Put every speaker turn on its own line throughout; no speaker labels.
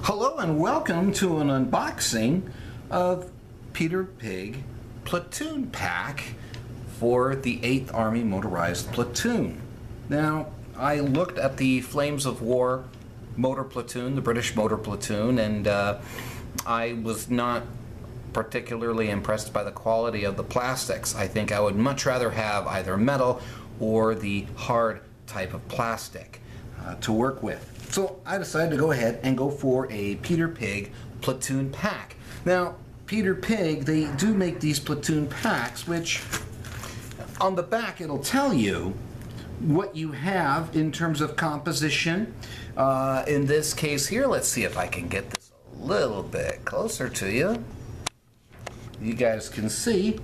Hello and welcome to an unboxing of Peter Pig Platoon Pack for the 8th Army Motorized Platoon. Now, I looked at the Flames of War motor platoon, the British motor platoon, and I was not particularly impressed by the quality of the plastics. I think I would much rather have either metal or the hard type of plastic to work with. So I decided to go ahead and go for a Peter Pig Platoon Pack. Now, Peter Pig, they do make these platoon packs, which on the back it'll tell you what you have in terms of composition. In this case here, let's see if I can get this a little bit closer to you. You guys can see,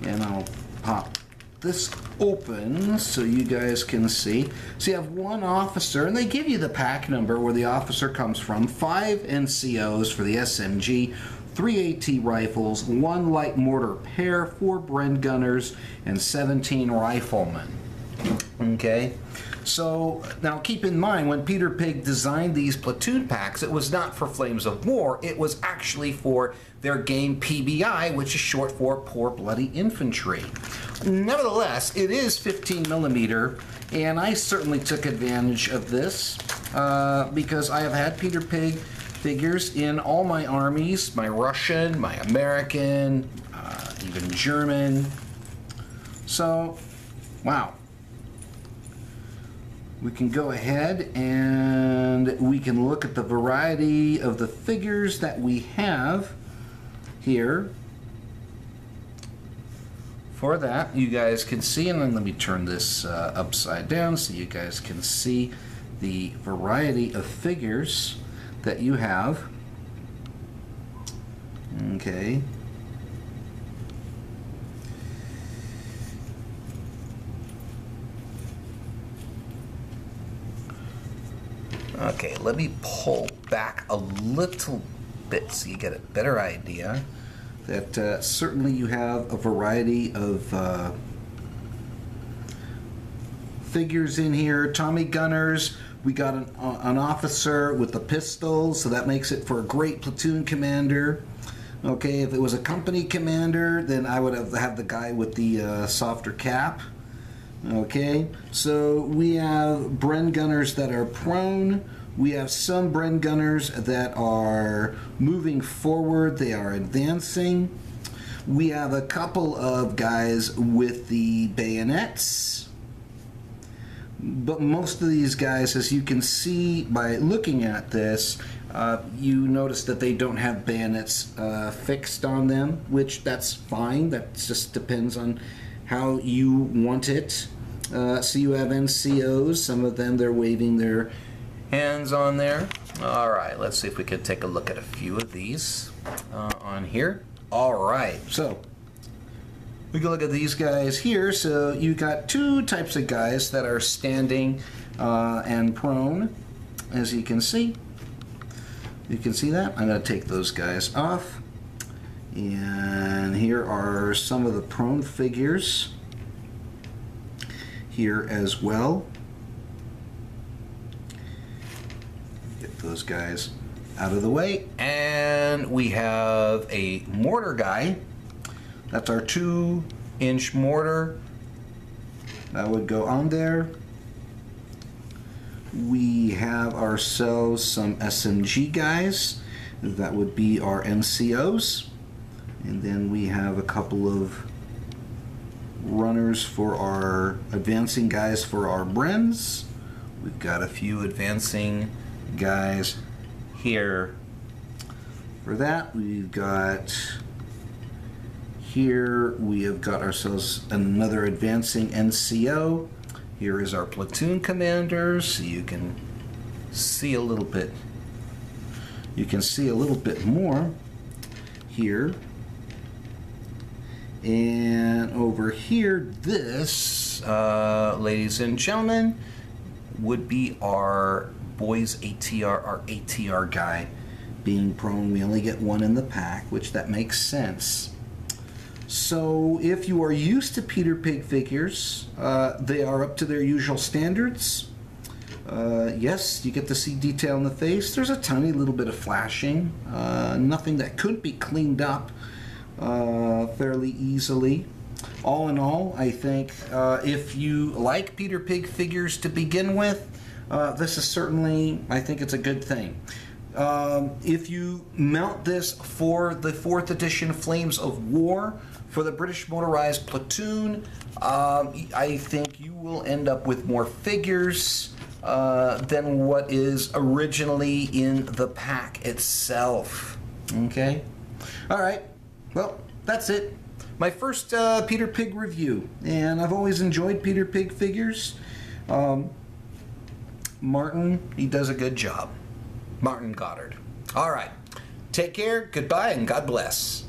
and I'll pop this open so you guys can see. So you have one officer, and they give you the pack number where the officer comes from, 5 NCOs for the SMG, 3 AT rifles, 1 light mortar pair, 4 Bren gunners, and 17 riflemen. Okay, so now keep in mind, when Peter Pig designed these platoon packs, it was not for Flames of War, it was actually for their game PBI, which is short for Poor Bloody Infantry. Nevertheless, it is 15 millimeter, and I certainly took advantage of this because I have had Peter Pig figures in all my armies, my Russian, my American, even German. So, wow. We can go ahead and we can look at the variety of the figures that we have here. For that, you guys can see, and then let me turn this upside down so you guys can see the variety of figures that you have. Okay. Okay, let me pull back a little bit so you get a better idea that certainly you have a variety of figures in here. Tommy gunners, we got an officer with a pistol, so that makes it for a great platoon commander. Okay, if it was a company commander, then I would have the guy with the softer cap. Okay, so we have Bren gunners that are prone. We have some Bren gunners that are moving forward. They are advancing. We have a couple of guys with the bayonets. But most of these guys, as you can see by looking at this, you notice that they don't have bayonets fixed on them, which that's fine. That just depends on how you want it. So you have NCOs, some of them they're waving their hands on there. Alright, let's see if we can take a look at a few of these on here. Alright, so we can look at these guys here. So you got 2 types of guys that are standing and prone, as you can see. You can see that. I'm going to take those guys off. And here are some of the prone figures here as well. Get those guys out of the way. And we have a mortar guy. That's our 2-inch mortar. That would go on there. We have ourselves some SMG guys. That would be our NCOs. And then we have a couple of runners for our advancing guys for our Brens. We've got a few advancing guys here. For that, we've got here, we have got ourselves another advancing NCO. Here is our platoon commander, so you can see a little bit. You can see a little bit more here. And over here, this, ladies and gentlemen, would be our boys ATR, our ATR guy being prone. We only get 1 in the pack, which that makes sense. So if you are used to Peter Pig figures, they are up to their usual standards. Yes, you get to see detail in the face. There's a tiny little bit of flashing. Nothing that couldn't be cleaned up fairly easily. All in all, I think if you like Peter Pig figures to begin with, this is certainly, I think it's a good thing. If you mount this for the 4th edition Flames of War for the British Motorized Platoon, I think you will end up with more figures than what is originally in the pack itself. Okay? Alright, well, that's it. My first Peter Pig review, and I've always enjoyed Peter Pig figures. Martin, he does a good job. Martin Goddard. All right. Take care, goodbye, and God bless.